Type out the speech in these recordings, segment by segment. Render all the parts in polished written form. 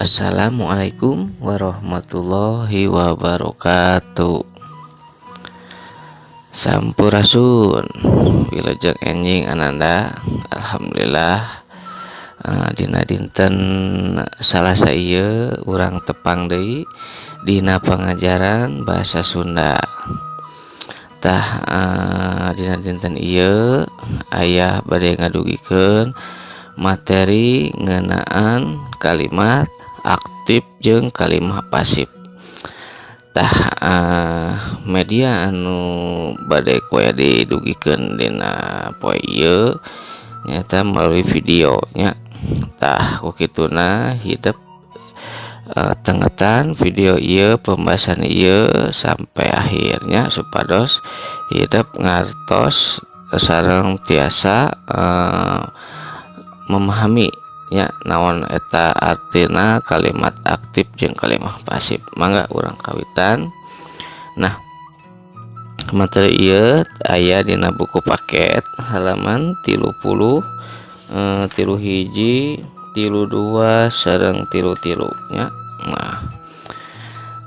Assalamualaikum warahmatullahi wabarakatuh. Sampurasun wilujeng enjing ananda. Alhamdulillah, dina dinten Salasa ieu urang tepang deui dina pangajaran bahasa Sunda. Tah dina dinten ieu aya bade ngadugikeun materi ngeunaan kalimat aktif jeung kalimat pasif. Tah media anu bade koe didugikeun dina poe ieu nyata melalui video nya. Tah kukituna hidup tengetan video ieu pembahasan ieu sampai akhirnya supados hidup ngartos sareng tiasa memahami ya naon eta artina kalimat aktif jeung kalimat pasif. Mangga urang kawitan. Nah, materi ieu aya dina buku paket halaman 30 31 32 sareng 33 nya. Nah,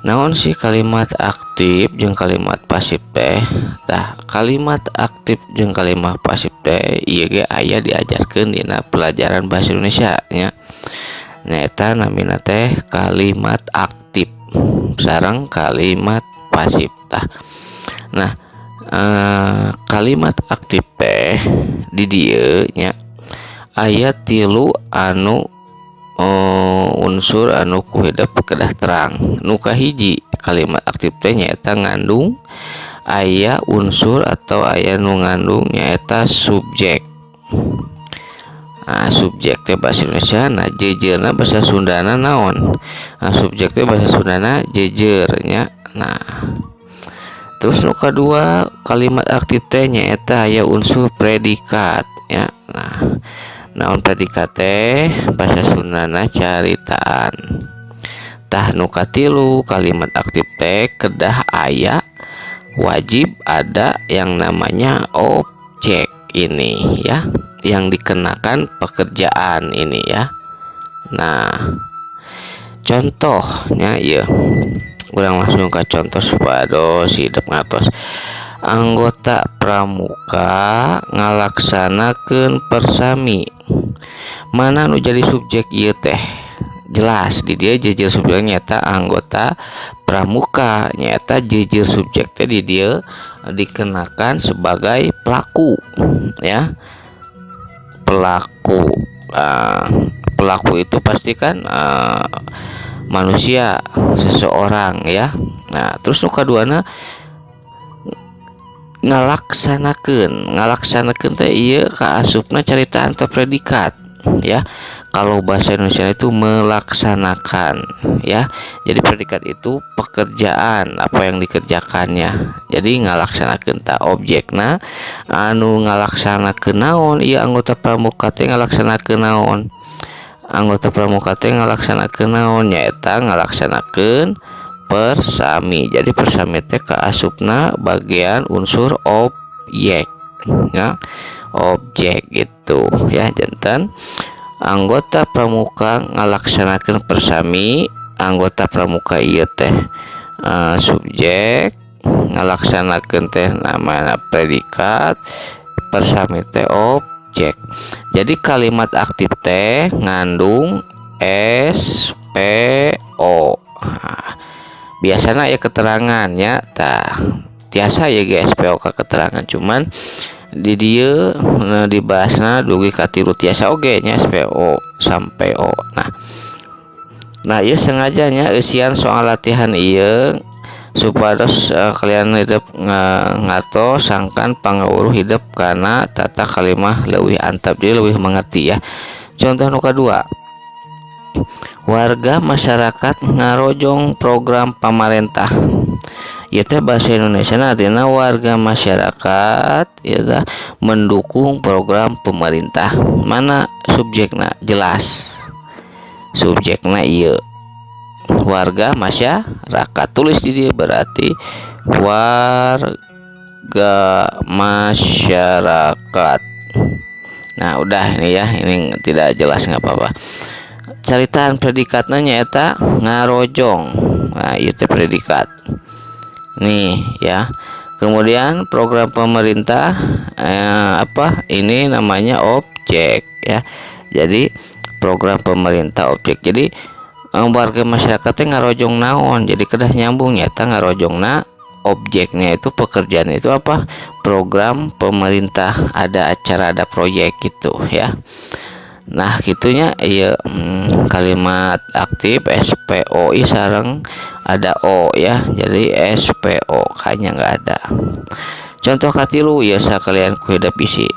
naon sih kalimat aktif jeung kalimat pasif teh? Tah, kalimat aktif jeung kalimat pasif teh ieu ge aya diajarkeun dina pelajaran bahasa Indonesia nya. Nyaeta namina teh kalimat aktif sareng kalimat pasif tah. Nah, kalimat aktif teh di dieu nya aya 3 anu unsur anu ku hidup kedah terang. Nu kahiji kalimat aktif teh nyaeta ngandung aya unsur atau aya nu ngandung nyaeta subjek. Subjek teh bahasa Indonesia na jejeurna bahasa Sundana naon? Subjek teh bahasa Sundana jejer nya. Nah, terus nu kadua kalimat aktif teh nyaeta aya unsur predikat nya. Nah, naon predikat teh bahasa Sundana caritaan. Tah nu katilu kalimat aktif teh kedah aya wajib ada yang namanya objek ini ya, yang dikenakan pekerjaan ini ya. Nah, contohnya ya, urang langsung ke contoh supados hidup ngatos. Anggota pramuka ngalaksanakeun persami. Mana nu jadi subjek ieu teh? Jelas di dia jejer subjek nyata anggota pramuka, nyata jejer subjek teh di dia dikenakan sebagai pelaku ya. Pelaku pelaku itu pasti kan manusia, seseorang ya. Nah, terus nu kaduana ngalaksanakeun teh ieu kaasupna caritaan atau predikat ya. Kalau bahasa Indonesia itu melaksanakan ya. Jadi predikat itu pekerjaan apa yang dikerjakannya. Jadi ngalaksanakeun ta objekna anu ngalaksanakeun naon ieu anggota pramuka teh ngalaksanakeun naon. Anggota pramuka teh ngalaksanakeun naon nyaeta ngalaksanakeun persami. Jadi persami teh kaasupna bagian unsur objek ya. Objek gitu ya janten. Anggota pramuka ngalaksanakeun persami, anggota pramuka ieu teh subjek, ngalaksanakeun teh namana predikat, persami teh objek. Jadi kalimat aktif teh ngandung SPO. Biasanya ya keterangannya tah tiasa ya SPO ka keterangan, cuman di dia dibahasna dugi katilu tiasa oge nya SPO sampai O. Nah ieu sengajanya eusian soal latihan ieu supados kalian hidup ngatos sangkan pangawuruh hidup kana tata kalimah leuwih antap, jadi leuwih mengerti ya. Contoh nu kadua, warga masyarakat ngarojong program pamarentah. Ieu teh bahasa Indonesia artinya warga masyarakat ya mendukung program pemerintah. Mana subjekna? Jelas subjekna ieu warga masyarakat. Tulis di dia berarti warga masyarakat. Nah udah ini ya, ini tidak jelas nggak apa-apa. caritaan predikatna nyaeta ngarojong. Nah ieu teh predikat nih ya. Kemudian program pemerintah ini namanya objek ya. Jadi program pemerintah objek. Jadi warga masyarakat ngarojong naon, jadi kedah nyambung nyata ngarojongna objeknya itu pekerjaan itu apa, program pemerintah, ada acara, ada proyek gitu ya. Nah gitunya iya. Kalimat aktif SPOI sareng ada O ya, jadi SPO kayaknya nggak ada. Contoh katilu ya sakalian ku hidap isi.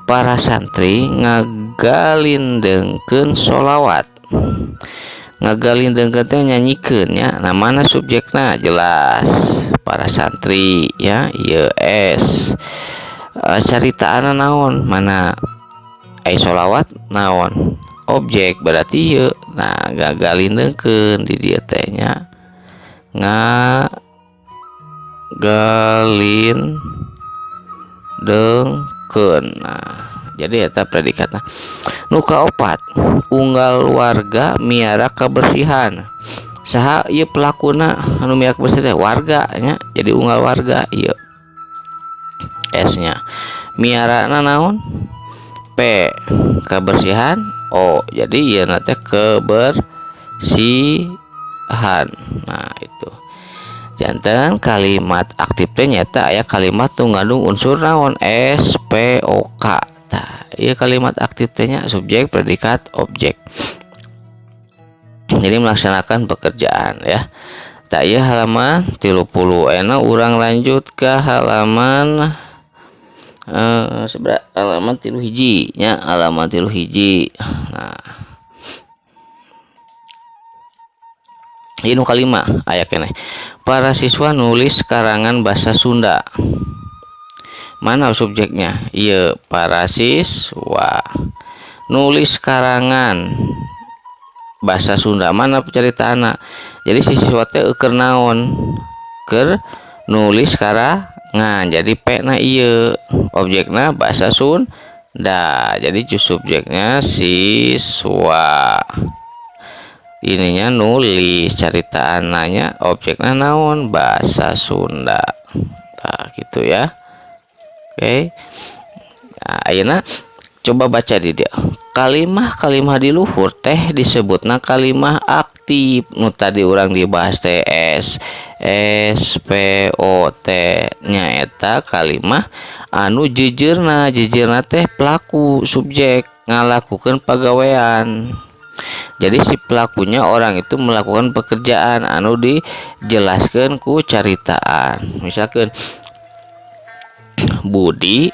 Para santri ngagalindengkeun sholawat. Ngagalindengkeun teh nyanyikeun ya. Nah mana subjekna jelas para santri ya, ieu S. Caritaana naon, mana sholawat naon, objek berarti ieu. Nah ngagalindengkeun di dieu teh nya ngagalindengkeun. Nah jadi eta predikatna. Nu kaopat, unggal warga miara kebersihan. Saha ieu pelakuna anu miara kebersihan? Warga nya. Jadi unggal warga ieu S nya. Miarana naon? P. Kebersihan. O. Jadi ieu teh kebersihan. Nah itu. Janten kalimat aktif teh nyata aya kalimat nu ngandung unsur naon? SPOK. Tah, ieu kalimat aktif teh nya subjek, predikat, objek. Jadi melaksanakan pekerjaan ya. Tak ieu halaman 30. Urang lanjut ke halaman halaman 3 hiji nya, halaman 3 hiji. Nah ini kalimat aya keneh. Para siswa nulis karangan bahasa Sunda. Mana subjeknya? Iya, para siswa nulis karangan bahasa Sunda. Mana caritaana? Jadi si siswa teh keur naon? Keur nulis karangan. Jadi P na ieu, objekna bahasa Sunda. Jadi subjeknya siswa. Ininya nulis, caritaananya objeknya naon? Bahasa Sunda. Nah, gitu ya. Oke. Nah, ayeuna coba baca di dia. Kalimah di luhur teh disebutna kalimah aktif. Nu tadi urang dibahas teh SPOT nya eta kalimah anu jejeurna teh pelaku subjek ngalakukeun pagawean. Jadi si pelakunya orang itu melakukan pekerjaan anu dijelaskeun ku caritaan. Misalkan Budi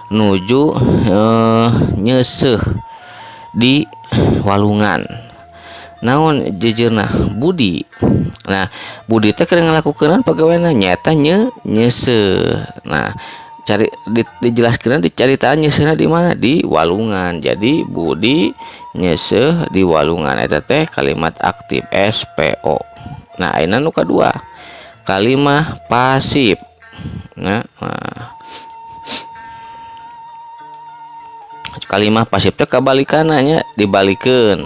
nuju nyeseuh di walungan. Naon jejeurna? Budi. Nah, Budi teh keur ngalakukeun pagaweana nyata nyeseuh. Nah, dijelaskeun di caritaan nyeseuhna di mana? Di walungan. Jadi Budi nyeseuh di walungan eta teh kalimat aktif SPO. Nah, ayeuna nu kadua. Kalimah pasif. Nah, kalimah pasif teh kabalikanna nya, dibalikeun.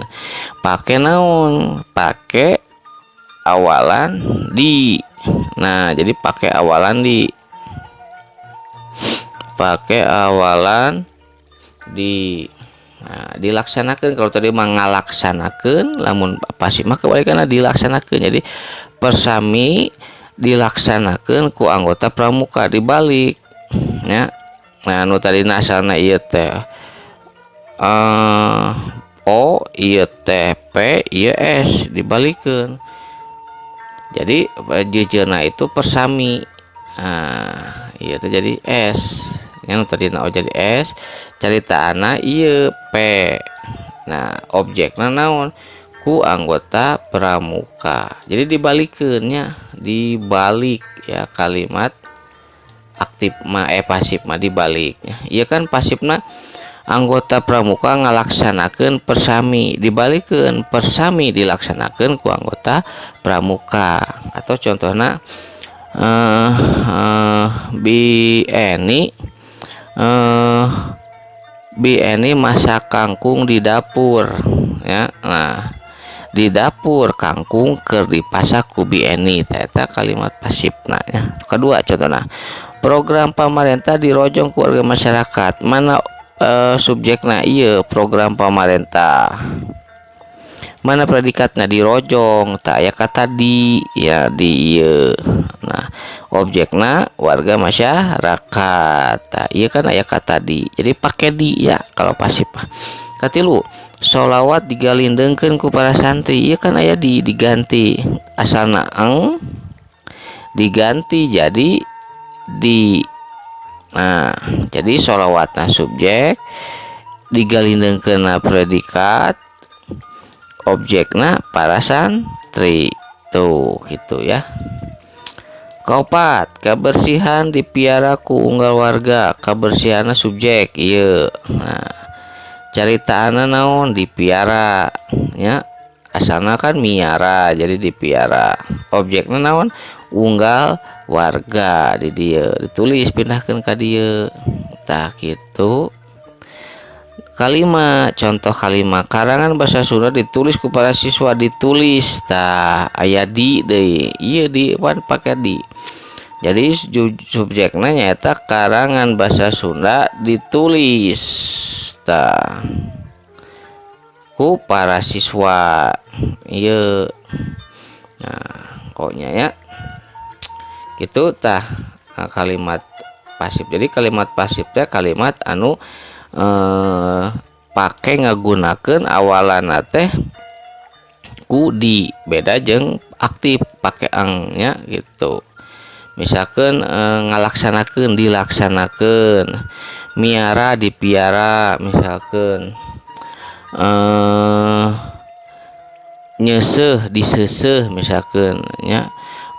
Pake naon? Pake awalan di. Nah, jadi pakai awalan di. Pakai awalan di. Nah, dilaksanakan. Kalau tadi mah ngalaksanakeun, lamun pasif mah kebalikanna dilaksanakeun. Jadi persami dilaksanakan ku anggota pramuka, dibalik ya. Nah nu tadi asalna ieu teh O, ieu teh P, ieu S, dibalikeun. Jadi jejeurna itu persami. Nah ieu teh jadi S. Yang tadi O jadi S, caritaana ieu P. Nah objekna naon? Ku anggota pramuka. Jadi dibalikeunnya, dibalik ya kalimat aktif mah pasif mah dibaliknya. Iya kan pasifna anggota pramuka ngalaksanakeun persami, dibalikeun persami dilaksanakeun ku anggota pramuka. Atau contohna Bi Eni masak kangkung di dapur. ya. Nah, di dapur kangkung keur dipasak ku Bieni, eta kalimat pasifna ya. Kedua contohna, program pamarentah dirojong ku warga masyarakat. Mana subjekna? Iya, program pamarentah. Mana predikatna? Dirojong, tak aya kata di ya, di ieu. Nah, objekna warga masyarakat. Nah, iya kan aya kata di, jadi pakai di ya kalau pasif. Katilu, sholawat digalindengkeun ku para santri, iya kan aya di, diganti asalna eng diganti jadi di. Nah, jadi sholawatna subjek, digalindengkeun predikat, objekna para santri tuh gitu ya. Keopat, kebersihan dipiara ku unggal warga, kebersihanna subjek iya. Nah, caritaana naon? Dipiara ya, asalna kan miara jadi dipiara, objekna naon? Unggal warga, di dieu ditulis pindahkeun ka dieu tah gitu. Kalimat, contoh kalimat karangan bahasa Sunda ditulis ku para siswa, ditulis tah aya di deui, ieu di pan pakai di. Jadi subjekna nyaeta karangan bahasa Sunda ditulis tah ku para siswa ieu. Nah, pokoknya ya gitu tah kalimat pasif. Jadi kalimat pasif teh kalimat anu pakai ngagunakeun awalanna teh ku di, beda jeung aktif pakai angnya gitu. Misalkan ngalaksanakeun, dilaksanakeun, miara dipiara, misalkan nyeseh diseuseuh misalkan nya.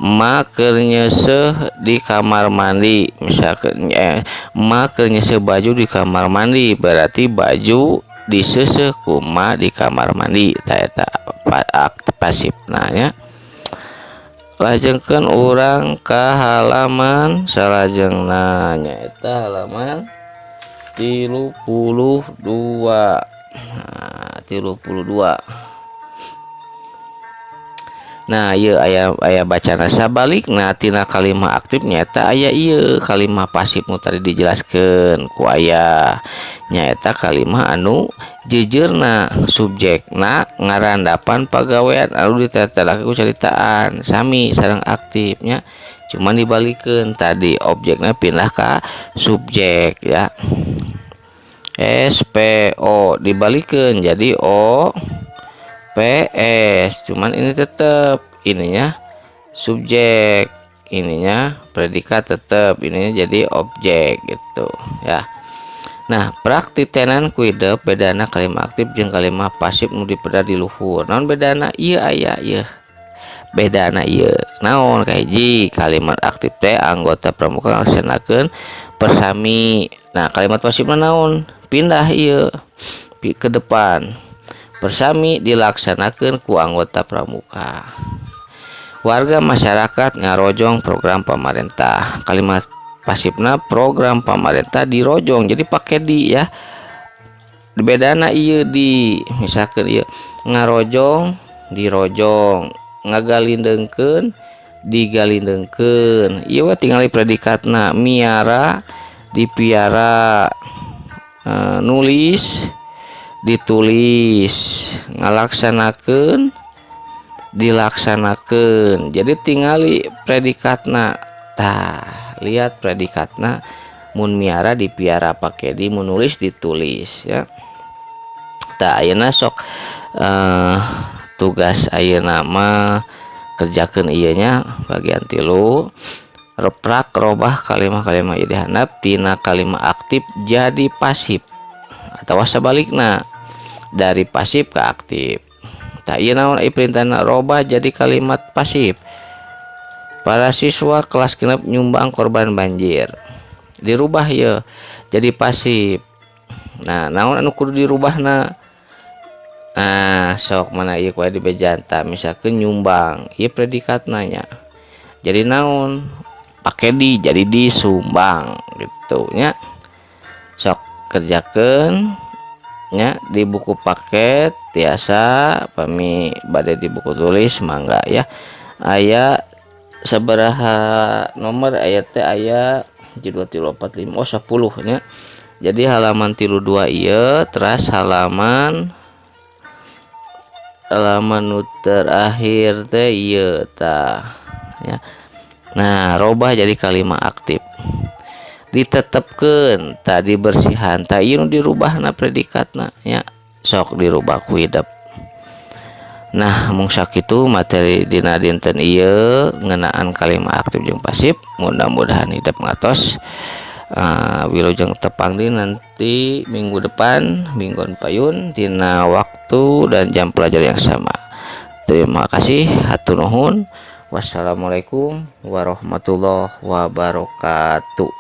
Emak keur nyeseuh di kamar mandi misalkan, emak keur nyeseuh baju di kamar mandi, berarti baju diseuseuh ku emak di kamar mandi, eta aktif pasifna nya. Lajengkeun urang ka halaman salajengna, nyaeta halaman 32. Nah, 32. Nah, ieu aya bacana sabalikna tina kalimah aktif nyaeta aya ieu kalimah pasif nu tadi dijelaskeun ku aya nyaeta kalimah anu jejeurna subjekna ngarandapan pagawean anu ditatalakeun ku caritaan sami sareng aktifnya, cuman dibalikeun tadi objekna pindah ka subjek ya. SPO dibalikeun jadi O PS, cuman ini tetap ininya subjek, ininya predikat, tetap ininya jadi objek gitu ya. Nah, praktitenan ku hidup bedana kalimat aktif jeung kalimat pasif nu dipeda di luhur. Naon bedana? Ieu aya ieu. Bedana ieu. Naon? Kahiji, kalimat aktif teh anggota pramuka ngalaksanakeun persami. Nah, kalimat pasifna naon? Pindah ieu ke depan. Persami dilaksanakan ku anggota pramuka. Warga masyarakat ngarojong program pemerintah. Kalimat pasifna program pemerintah dirojong, jadi pakai di ya. Bedana ieu di, misalkan ieu ngarojong dirojong, ngagalindengkeun digalindengkeun. Ieu tinggal predikatna, miara dipiara, nulis ditulis, ngalaksanakeun dilaksanakeun. Jadi tingali predikatna. Tah, lihat predikatna, mun miara dipiara pakai di, mun nulis ditulis ya. Tah ayeuna sok tugas ayeuna mah kerjakeun ieu nya bagian 3. Reprak robah kalimah-kalimah ieu dihandap tina kalimah aktif jadi pasif atau sebaliknya dari pasif ke aktif. Tak ieu naon perintahna robah jadi kalimat pasif. Para siswa kelas genep nyumbang korban banjir. Dirubah ya jadi pasif. Nah, naon anu kudu dirubahna? Nah, sok mana ieu kudu dibejanta, misalkan nyumbang, ieu predikatna nya. Jadi naon? Pakai di, jadi disumbang gitu nya. Sok kerjakeun nya di buku paket tiasa pami badai di buku tulis mangga ya. Aya sabaraha nomor ayat teh aya 1245 10 nya. Jadi halaman 32 iya teras halaman nu terakhir teh ieu tah ya. Nah robah jadi kalimat aktif ditetepkeun tadi bersihan tah ieu nu dirubahna predikatna nya sok dirubah ku hidup. Nah mung sakitu materi dina dinten ieu ngeunaan kalimat aktif jeung pasif, mudah-mudahan hidup ngatos. Wilujeng tepang di nanti minggu depan mingguan payun tina waktu dan jam pelajaran yang sama. Terima kasih, hatur nuhun. Wassalamualaikum warahmatullahi wabarakatuh.